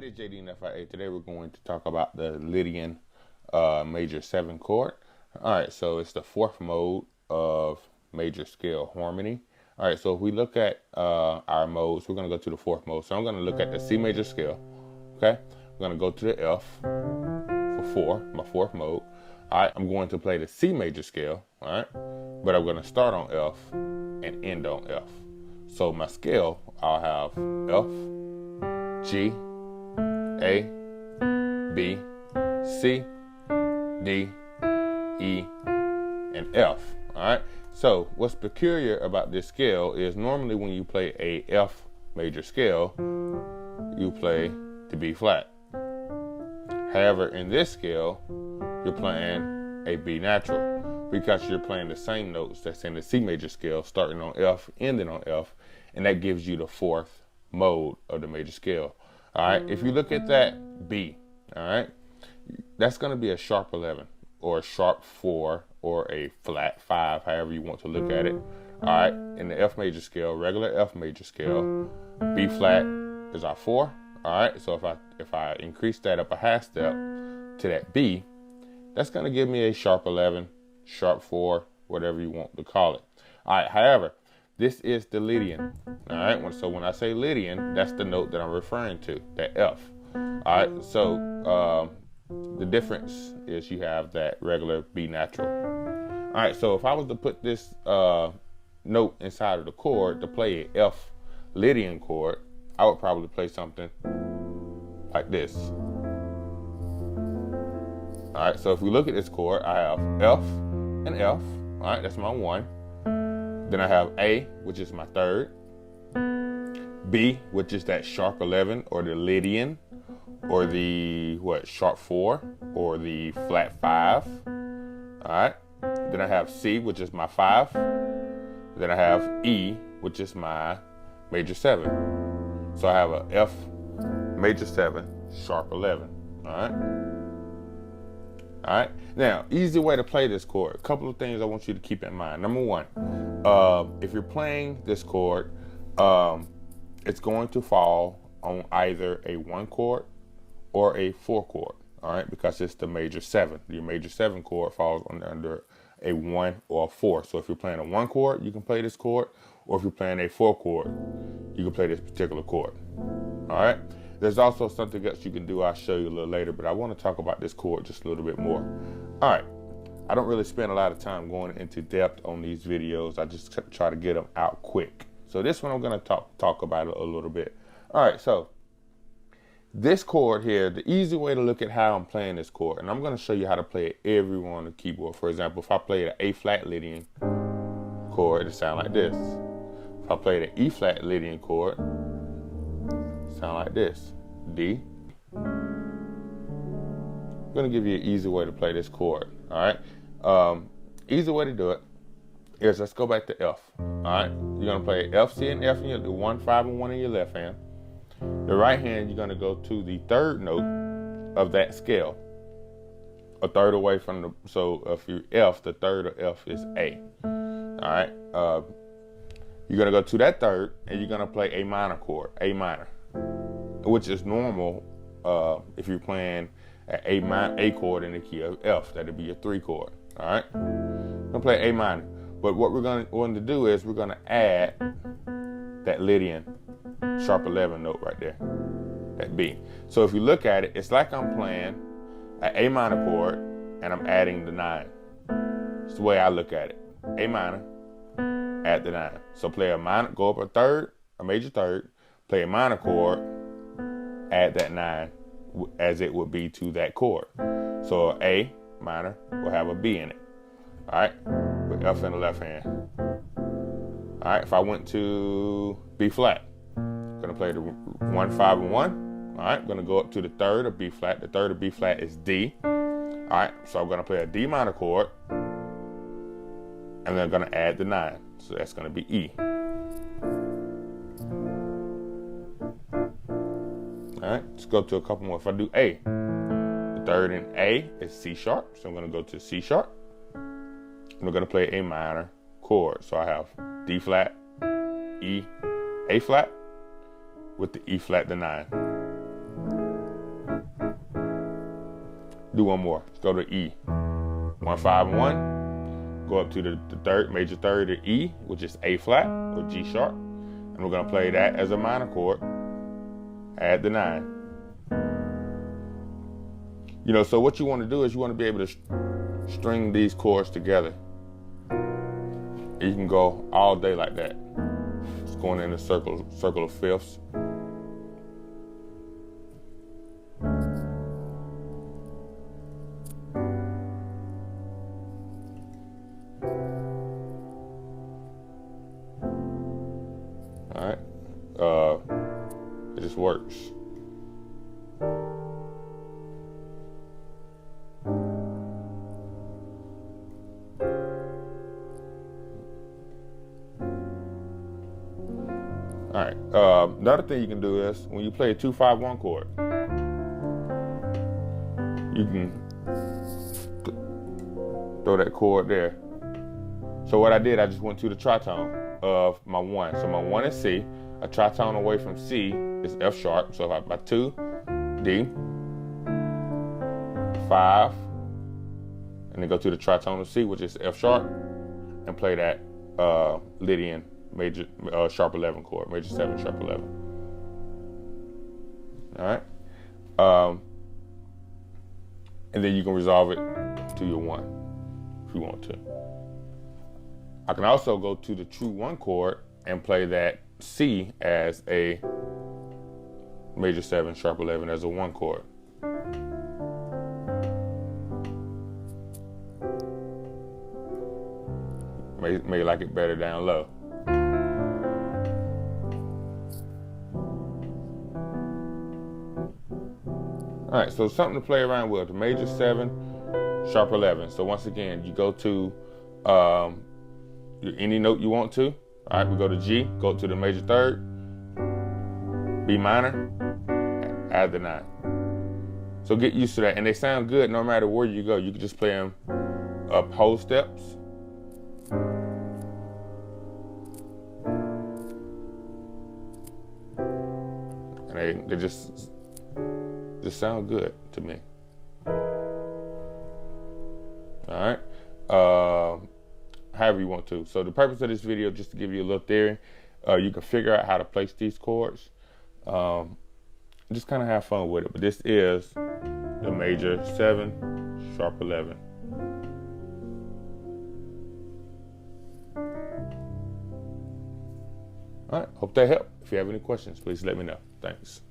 Hey, JD and FIA. Today we're going to talk about the Lydian major 7 chord. All right, so it's the fourth mode of major scale harmony. All right, so if we look at our modes, we're going to go to the fourth mode. So I'm going to look at the C major scale. Okay, I'm going to go to the F for 4, my fourth mode. All right, I'm going to play the C major scale. All right, but I'm going to start on F and end on F. So my scale, I'll have F, G, A, B, C, D, E, and F. All right. So what's peculiar about this scale is normally when you play a F major scale, you play the B flat. However, in this scale, you're playing a B natural because you're playing the same notes that's in the C major scale, starting on F, ending on F, and that gives you the fourth mode of the major scale. All right, if you look at that B, all right, that's going to be a sharp 11 or a sharp 4 or a flat 5, however you want to look at it. All right, in the F major scale, regular F major scale, B flat is our 4. All right, so if I increase that up a half step to that B, that's going to give me a sharp 11, sharp 4, whatever you want to call it. All right, however, this is the Lydian. All right, so when I say Lydian, that's the note that I'm referring to, that F. All right, so the difference is you have that regular B natural. All right, so if I was to put this note inside of the chord to play an F Lydian chord, I would probably play something like this. All right, so if we look at this chord, I have F and F. All right, that's my 1. Then I have A, which is my 3rd. B, which is that sharp 11 or the Lydian or the sharp 4 or the flat 5. All right. Then I have C, which is my 5. Then I have E, which is my major 7. So I have a F major 7, sharp 11. All right. All right. Now, easy way to play this chord. A couple of things I want you to keep in mind. Number 1, if you're playing this chord, it's going to fall on either a 1 chord or a 4 chord. All right, because it's the major 7. Your major 7 chord falls under a 1 or a 4. So if you're playing a 1 chord, you can play this chord, or if you're playing a 4 chord, you can play this particular chord. All right. There's also something else you can do. I'll show you a little later, but I want to talk about this chord just a little bit more. All right. I don't really spend a lot of time going into depth on these videos. I just try to get them out quick. So this one I'm going to talk about a little bit. All right. So this chord here, the easy way to look at how I'm playing this chord, and I'm going to show you how to play it everywhere on the keyboard. For example, if I play the A flat Lydian chord, it sound like this. If I play the E flat Lydian chord, sound like this. D. I'm going to give you an easy way to play this chord. All right. Easy way to do it is, let's go back to F. All right. You're going to play F, C, and F, and you'll do 1, 5, and 1 in your left hand. The right hand, you're going to go to the 3rd note of that scale. A 3rd away from the, so if you F, the 3rd of F is A. All right. You're going to go to that 3rd, and you're going to play a minor chord, A minor, which is normal if you're playing an A chord in the key of F. That'd be a 3 chord. All right. I'm going to play A minor. But what we're going to do is we're going to add that Lydian sharp 11 note right there, that B. So if you look at it, it's like I'm playing an A minor chord and I'm adding the 9. It's the way I look at it. A minor, add the 9. So play a minor, go up a 3rd, a major 3rd, play a minor chord, add that 9 as it would be to that chord. So A minor will have a B in it. All right, with F in the left hand. All right, if I went to B flat, I'm gonna play the 1, 5, and 1. All right, I'm gonna go up to the 3rd of B flat. The 3rd of B flat is D. All right, so I'm gonna play a D minor chord, and then I'm gonna add the 9. So that's gonna be E. All right, let's go to a couple more. If I do A, the 3rd in A is C sharp, so I'm gonna go to C sharp. And we're gonna play a minor chord. So I have D flat, E, A flat, with the E flat, the 9. do one more. Let's go to E. 1, 5, and 1. Go up to the third, major third of E, which is A flat or G sharp. And we're going to play that as a minor chord. Add the 9. You know, so what you want to do is you want to be able to string these chords together. You can go all day like that. Just going in a circle of fifths. All right, it just works. All right, another thing you can do is when you play a 2, 5, 1 chord, you can throw that chord there. So what I did, I just went to the tritone of my 1. So my 1 is C. A tritone away from C is F sharp. So if I have 2, D, 5, and then go to the tritone of C, which is F sharp, and play that Lydian major sharp 11 chord, major 7 sharp 11. All right, and then you can resolve it to your 1 if you want to. I can also go to the true 1 chord and play that C as a major 7 sharp 11 as a 1 chord. May like it better down low. All right, so something to play around with, the major 7 sharp 11. So once again, you go to any note you want to. All right, we go to G, go to the major 3rd, B minor, add the 9. So get used to that, and they sound good no matter where you go. You can just play them up whole steps. And they just sound good to me. All right. However you want to. So the purpose of this video, just to give you a little theory, you can figure out how to place these chords. Just kind of have fun with it. But this is the major 7 sharp 11. All right, hope that helped. If you have any questions, please let me know. Thanks.